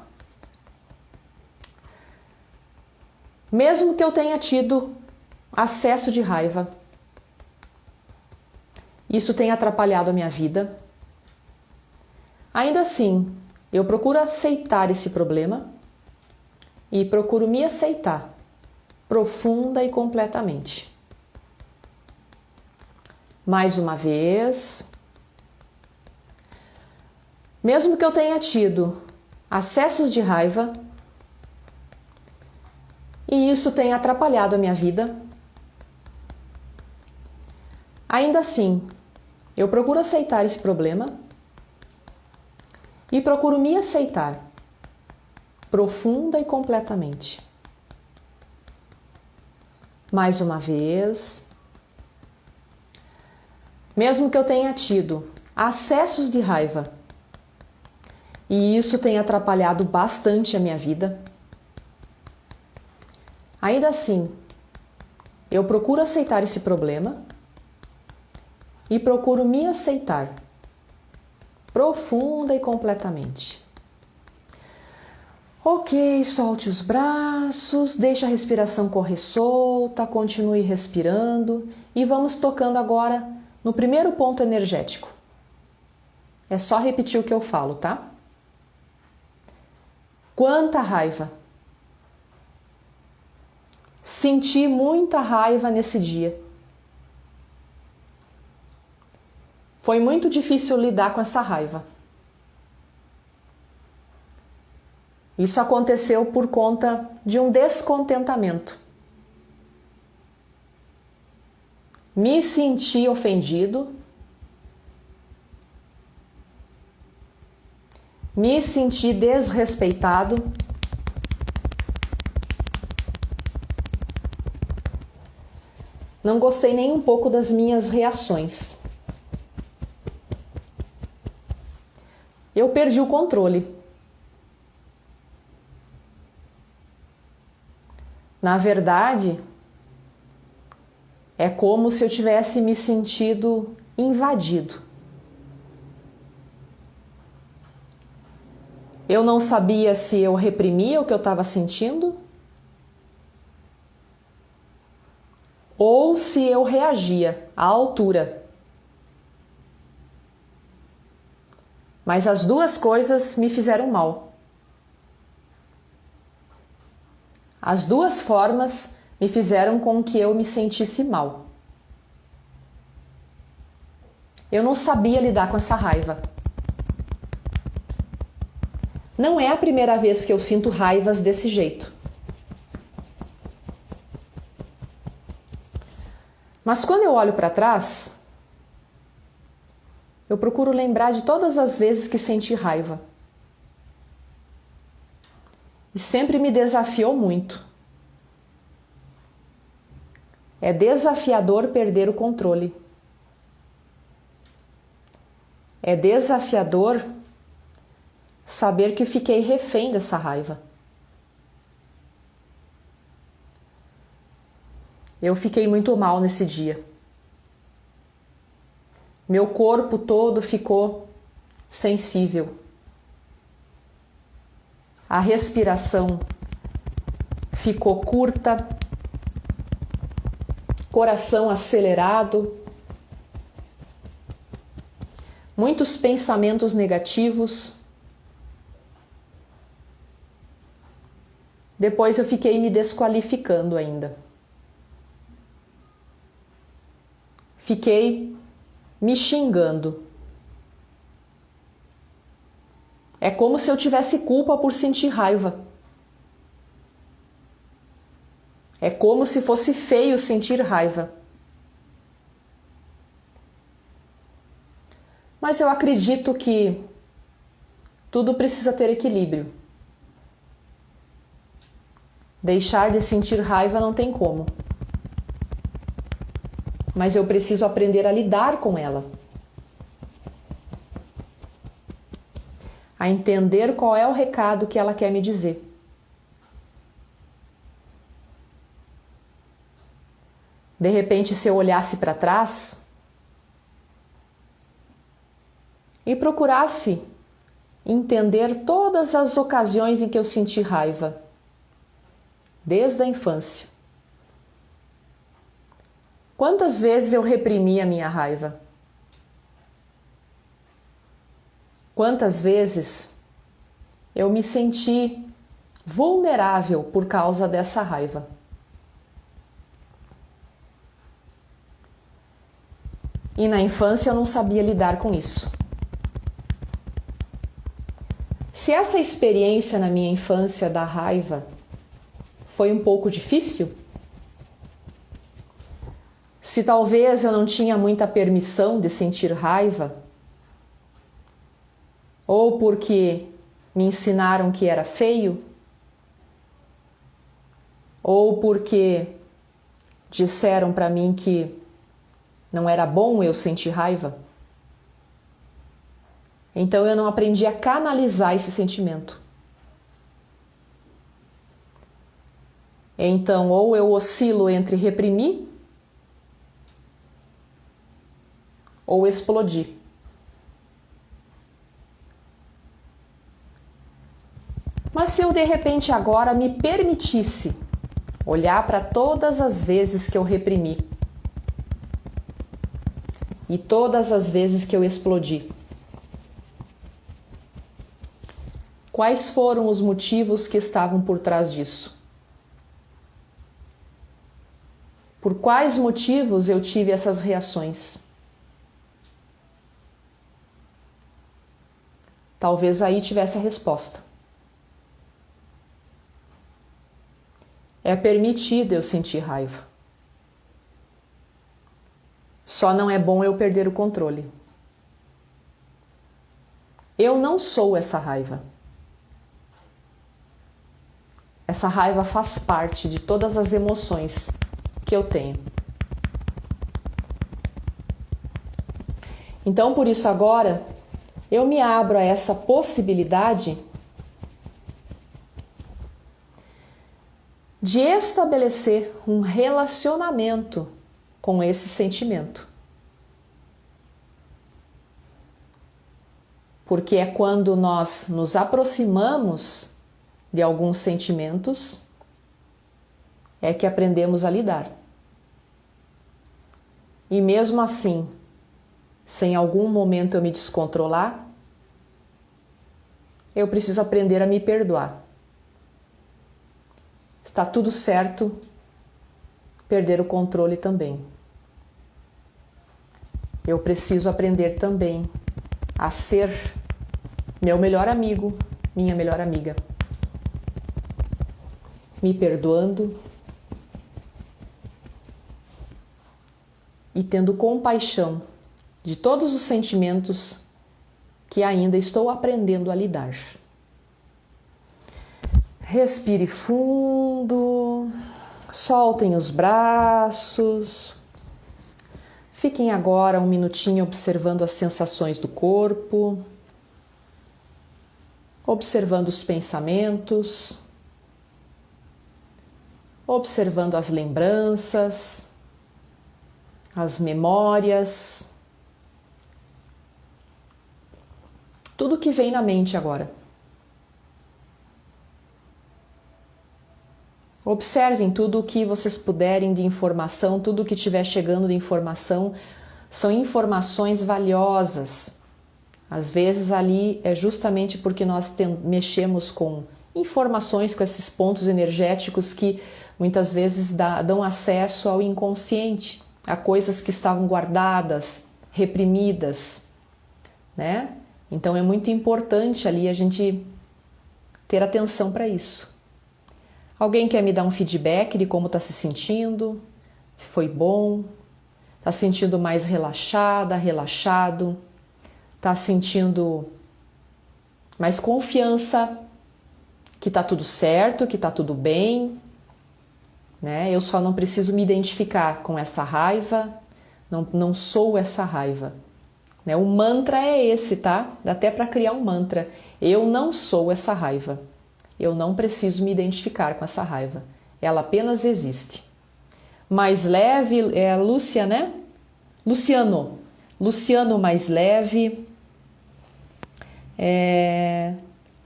Mesmo que eu tenha tido acesso de raiva, isso tenha atrapalhado a minha vida, ainda assim, eu procuro aceitar esse problema e procuro me aceitar profunda e completamente. Mais uma vez. Mesmo que eu tenha tido acessos de raiva e isso tenha atrapalhado a minha vida, ainda assim, eu procuro aceitar esse problema e procuro me aceitar profunda e completamente. Mais uma vez. Mesmo que eu tenha tido acessos de raiva e isso tenha atrapalhado bastante a minha vida, ainda assim, eu procuro aceitar esse problema e procuro me aceitar profunda e completamente. Ok, solte os braços, deixe a respiração correr solta, continue respirando e vamos tocando agora no primeiro ponto energético. É só repetir o que eu falo, tá? Quanta raiva! Senti muita raiva nesse dia. Foi muito difícil lidar com essa raiva. Isso aconteceu por conta de um descontentamento. Me senti ofendido. Me senti desrespeitado. Não gostei nem um pouco das minhas reações. Eu perdi o controle. Na verdade, É como se eu tivesse me sentido invadido. Eu não sabia se eu reprimia o que eu estava sentindo ou se eu reagia à altura. Mas as duas coisas me fizeram mal. As duas formas me fizeram com que eu me sentisse mal. Eu não sabia lidar com essa raiva. Não é a primeira vez que eu sinto raivas desse jeito. Mas quando eu olho para trás, eu procuro lembrar de todas as vezes que senti raiva. E sempre me desafiou muito. É desafiador perder o controle. É desafiador saber que fiquei refém dessa raiva. Eu fiquei muito mal nesse dia. Meu corpo todo ficou sensível. A respiração ficou curta, coração acelerado, muitos pensamentos negativos. Depois eu fiquei me desqualificando ainda. Fiquei me xingando. É como se eu tivesse culpa por sentir raiva. É como se fosse feio sentir raiva. Mas eu acredito que tudo precisa ter equilíbrio. Deixar de sentir raiva não tem como. Mas eu preciso aprender a lidar com ela. A entender qual é o recado que ela quer me dizer. De repente, se eu olhasse para trás e procurasse entender todas as ocasiões em que eu senti raiva, desde a infância. Quantas vezes eu reprimi a minha raiva? Quantas vezes eu me senti vulnerável por causa dessa raiva? E na infância eu não sabia lidar com isso. Se essa experiência na minha infância da raiva foi um pouco difícil, se talvez eu não tinha muita permissão de sentir raiva, ou porque me ensinaram que era feio, ou porque disseram para mim que não era bom eu sentir raiva, então eu não aprendi a canalizar esse sentimento. Então, ou eu oscilo entre reprimir ou explodir. Mas se eu de repente agora me permitisse olhar para todas as vezes que eu reprimi e todas as vezes que eu explodi, quais foram os motivos que estavam por trás disso? Por quais motivos eu tive essas reações? Talvez aí tivesse a resposta. É permitido eu sentir raiva. Só não é bom eu perder o controle. Eu não sou essa raiva. Essa raiva faz parte de todas as emoções que eu tenho. Então, por isso agora, eu me abro a essa possibilidade de estabelecer um relacionamento com esse sentimento. Porque é quando nós nos aproximamos de alguns sentimentos é que aprendemos a lidar. E mesmo assim, sem algum momento eu me descontrolar, eu preciso aprender a me perdoar. Está tudo certo perder o controle também. Eu preciso aprender também a ser meu melhor amigo, minha melhor amiga. Me perdoando e tendo compaixão de todos os sentimentos que ainda estou aprendendo a lidar. Respire fundo, soltem os braços. Fiquem agora um minutinho observando as sensações do corpo, observando os pensamentos, observando as lembranças, as memórias, tudo que vem na mente agora. Observem tudo o que vocês puderem de informação, tudo o que estiver chegando de informação, são informações valiosas. Às vezes ali é justamente porque nós mexemos com informações, com esses pontos energéticos que muitas vezes dão acesso ao inconsciente, a coisas que estavam guardadas, reprimidas, né? Então é muito importante ali a gente ter atenção para isso. Alguém quer me dar um feedback de como está se sentindo? Se foi bom? Está se sentindo mais relaxada, relaxado? Está sentindo mais confiança que está tudo certo, que está tudo bem? Né? Eu só não preciso me identificar com essa raiva, não sou essa raiva. Né? O mantra é esse, tá? Dá até para criar um mantra. Eu não sou essa raiva. Eu não preciso me identificar com essa raiva. Ela apenas existe. Mais leve é a Lúcia, né? Luciano mais leve.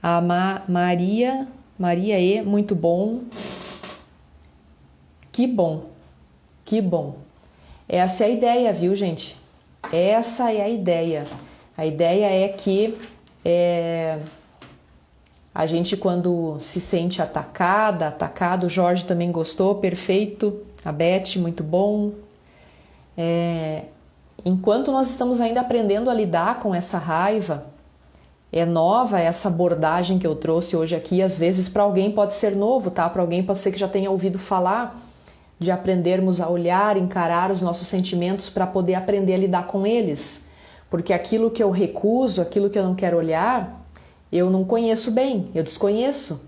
A Maria E, muito bom. Que bom, que bom. Essa é a ideia, viu, gente? Essa é a ideia. A ideia é que a gente, quando se sente atacado, o Jorge também gostou, perfeito. A Beth, muito bom. Enquanto nós estamos ainda aprendendo a lidar com essa raiva, é nova essa abordagem que eu trouxe hoje aqui. Às vezes para alguém pode ser novo, tá? Para alguém pode ser que já tenha ouvido falar de aprendermos a olhar, encarar os nossos sentimentos para poder aprender a lidar com eles. Porque aquilo que eu recuso, aquilo que eu não quero olhar, eu não conheço bem, eu desconheço.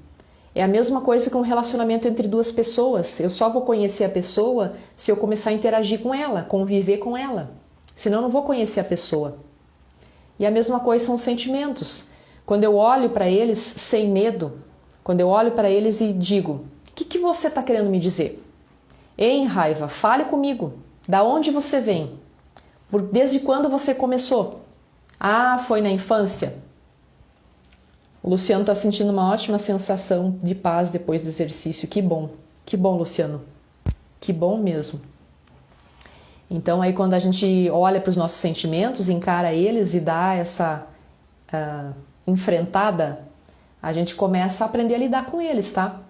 É a mesma coisa que um relacionamento entre duas pessoas. Eu só vou conhecer a pessoa se eu começar a interagir com ela, conviver com ela. Senão eu não vou conhecer a pessoa. E a mesma coisa são os sentimentos. Quando eu olho para eles sem medo, quando eu olho para eles e digo, o que você está querendo me dizer? Ei, raiva, fale comigo. Da onde você vem? Desde quando você começou? Ah, foi na infância? O Luciano está sentindo uma ótima sensação de paz depois do exercício. Que bom, Luciano. Que bom mesmo. Então aí quando a gente olha para os nossos sentimentos, encara eles e dá essa enfrentada, a gente começa a aprender a lidar com eles, tá?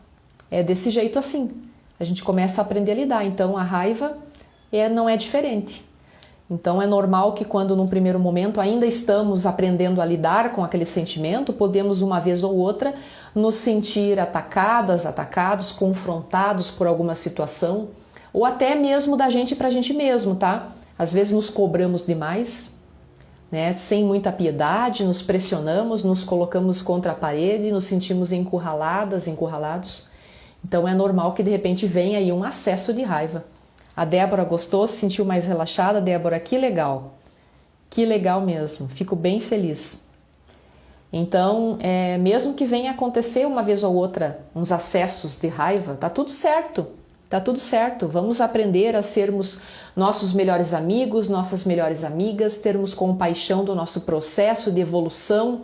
É desse jeito assim. A gente começa a aprender a lidar. Então a raiva não é diferente. Então é normal que quando num primeiro momento ainda estamos aprendendo a lidar com aquele sentimento, podemos uma vez ou outra nos sentir atacados, confrontados por alguma situação, ou até mesmo da gente para a gente mesmo, tá? Às vezes nos cobramos demais, né? Sem muita piedade, nos pressionamos, nos colocamos contra a parede, nos sentimos encurralados. Então é normal que de repente venha aí um acesso de raiva. A Débora gostou, se sentiu mais relaxada. Débora, que legal mesmo, fico bem feliz. Então, mesmo que venha acontecer uma vez ou outra uns acessos de raiva, tá tudo certo. Tá tudo certo, vamos aprender a sermos nossos melhores amigos, nossas melhores amigas, termos compaixão do nosso processo de evolução,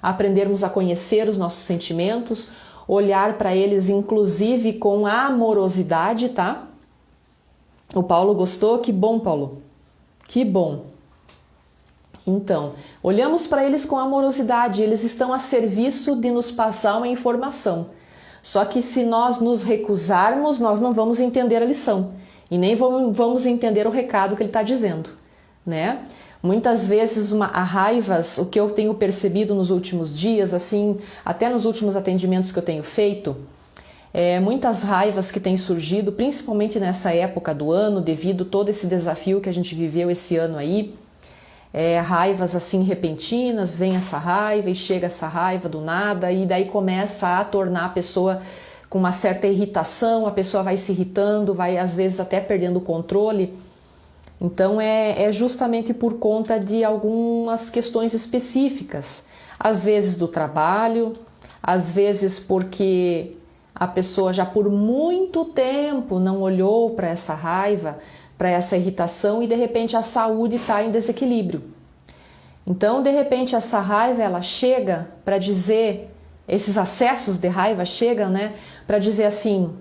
aprendermos a conhecer os nossos sentimentos, olhar para eles inclusive com amorosidade, tá? O Paulo gostou? Que bom, Paulo. Que bom. Então, olhamos para eles com amorosidade, eles estão a serviço de nos passar uma informação. Só que se nós nos recusarmos, nós não vamos entender a lição e nem vamos entender o recado que ele está dizendo, né? Muitas vezes a raivas, o que eu tenho percebido nos últimos dias, assim, até nos últimos atendimentos que eu tenho feito, muitas raivas que têm surgido, principalmente nessa época do ano, devido a todo esse desafio que a gente viveu esse ano aí, raivas assim repentinas, vem essa raiva e chega essa raiva do nada e daí começa a tornar a pessoa com uma certa irritação, a pessoa vai se irritando, vai às vezes até perdendo o controle. Então é justamente por conta de algumas questões específicas, às vezes do trabalho, às vezes porque a pessoa já por muito tempo não olhou para essa raiva, para essa irritação e de repente a saúde está em desequilíbrio. Então, de repente, essa raiva ela chega para dizer, esses acessos de raiva chegam, né, para dizer assim: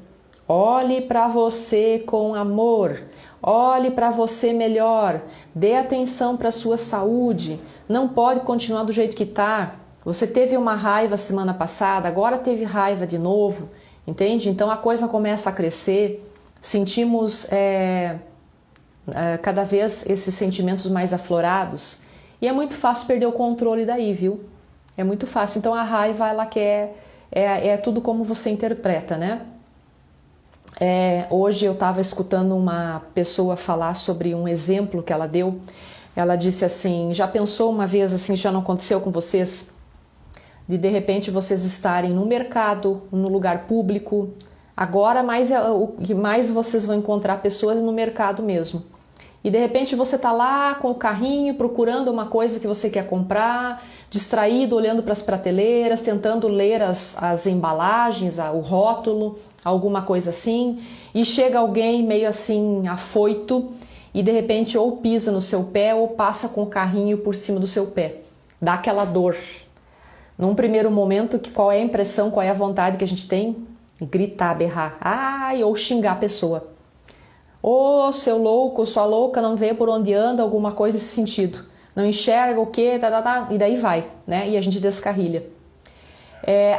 olhe para você com amor, olhe para você melhor, dê atenção para a sua saúde, não pode continuar do jeito que está. Você teve uma raiva semana passada, agora teve raiva de novo, entende? Então a coisa começa a crescer, sentimos cada vez esses sentimentos mais aflorados e é muito fácil perder o controle daí, viu? É muito fácil. Então a raiva ela quer tudo como você interpreta, né? Hoje eu estava escutando uma pessoa falar sobre um exemplo que ela deu. Ela disse assim: já pensou uma vez assim, já não aconteceu com vocês? De repente vocês estarem no mercado, no lugar público. Agora o que mais vocês vão encontrar pessoas no mercado mesmo. E de repente você está lá com o carrinho procurando uma coisa que você quer comprar, distraído, olhando para as prateleiras, tentando ler as embalagens, o rótulo, alguma coisa assim, e chega alguém meio assim afoito e de repente ou pisa no seu pé ou passa com o carrinho por cima do seu pé. Dá aquela dor. Num primeiro momento, qual é a impressão, qual é a vontade que a gente tem? Gritar, berrar, ou xingar a pessoa. Ô, seu louco, sua louca, não vê por onde anda, alguma coisa nesse sentido. Não enxerga o quê, e daí vai, né? E a gente descarrilha.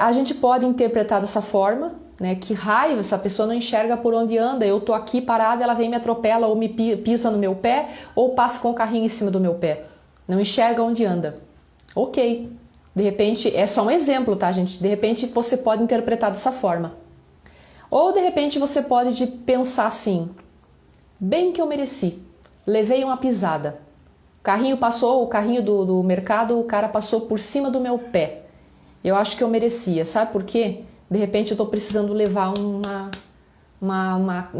A gente pode interpretar dessa forma, né? Que raiva, essa pessoa não enxerga por onde anda, eu tô aqui parada, ela vem me atropela ou me pisa no meu pé ou passa com o carrinho em cima do meu pé. Não enxerga onde anda. Ok. De repente, é só um exemplo, tá, gente? De repente você pode interpretar dessa forma. Ou de repente você pode pensar assim: bem que eu mereci, levei uma pisada. O carrinho do mercado, o cara passou por cima do meu pé. Eu acho que eu merecia, sabe por quê? De repente eu estou precisando levar uma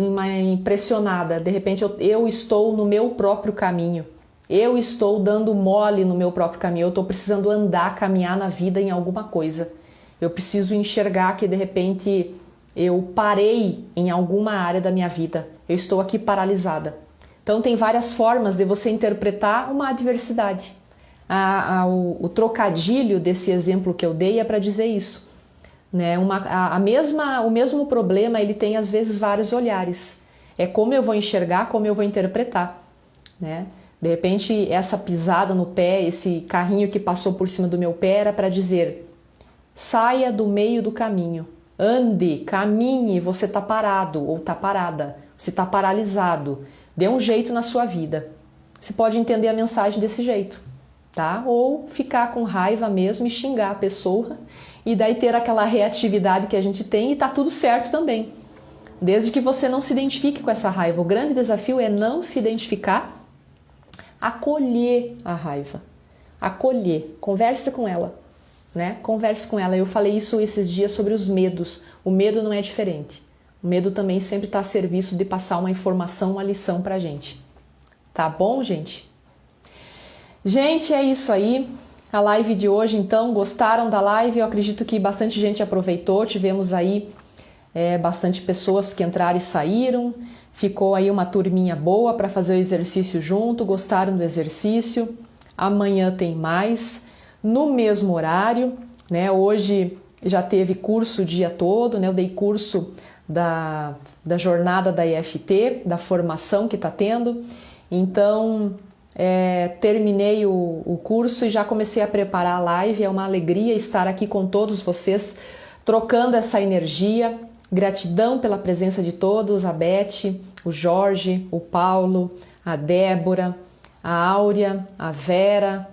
impressionada. De repente eu estou no meu próprio caminho. Eu estou dando mole no meu próprio caminho. Eu estou precisando caminhar na vida em alguma coisa. Eu preciso enxergar que de repente eu parei em alguma área da minha vida. Eu estou aqui paralisada. Então tem várias formas de você interpretar uma adversidade. O trocadilho desse exemplo que eu dei é para dizer isso. Né? O mesmo problema ele tem às vezes vários olhares. É como eu vou enxergar, como eu vou interpretar. Né? De repente essa pisada no pé, esse carrinho que passou por cima do meu pé era para dizer: saia do meio do caminho. Ande, caminhe, você está parado ou está parada, você está paralisado, dê um jeito na sua vida. Você pode entender a mensagem desse jeito, tá? Ou ficar com raiva mesmo e xingar a pessoa e daí ter aquela reatividade que a gente tem e tá tudo certo também. Desde que você não se identifique com essa raiva. O grande desafio é não se identificar, acolher a raiva, acolher, converse com ela. Né? Converse com ela. Eu falei isso esses dias sobre os medos. O medo não é diferente. O medo também sempre está a serviço de passar uma informação, uma lição pra gente. Tá bom, gente? Gente, é isso aí. A live de hoje, então, gostaram da live? Eu acredito que bastante gente aproveitou. Tivemos aí bastante pessoas que entraram e saíram, ficou aí uma turminha boa para fazer o exercício junto, gostaram do exercício. Amanhã tem mais, no mesmo horário, né? Hoje já teve curso o dia todo, né? Eu dei curso da jornada da IFT, da formação que está tendo, então terminei o curso e já comecei a preparar a live. É uma alegria estar aqui com todos vocês, trocando essa energia. Gratidão pela presença de todos, a Beth, o Jorge, o Paulo, a Débora, a Áurea, a Vera,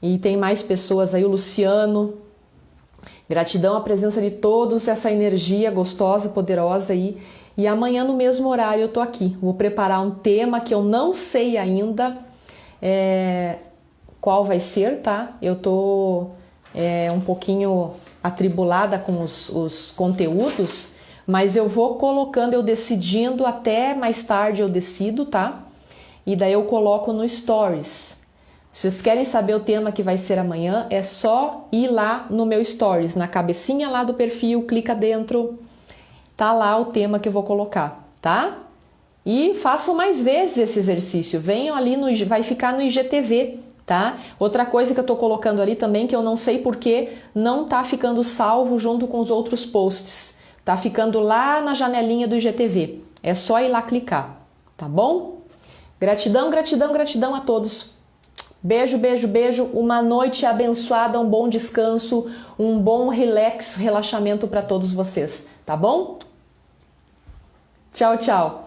e tem mais pessoas aí, o Luciano. Gratidão à presença de todos, essa energia gostosa, poderosa aí. E amanhã no mesmo horário eu tô aqui. Vou preparar um tema que eu não sei ainda qual vai ser, tá? Eu tô um pouquinho atribulada com os conteúdos, mas eu vou colocando, eu decidindo, até mais tarde eu decido, tá? E daí eu coloco no Stories. Se vocês querem saber o tema que vai ser amanhã, é só ir lá no meu Stories, na cabecinha lá do perfil, clica dentro, tá lá o tema que eu vou colocar, tá? E façam mais vezes esse exercício, venham ali, vai ficar no IGTV, tá? Outra coisa que eu tô colocando ali também, que eu não sei porque não tá ficando salvo junto com os outros posts. Tá ficando lá na janelinha do IGTV. É só ir lá clicar, tá bom? Gratidão, gratidão, gratidão a todos. Beijo, beijo, beijo. Uma noite abençoada, um bom descanso, um bom relaxamento para todos vocês, tá bom? Tchau, tchau.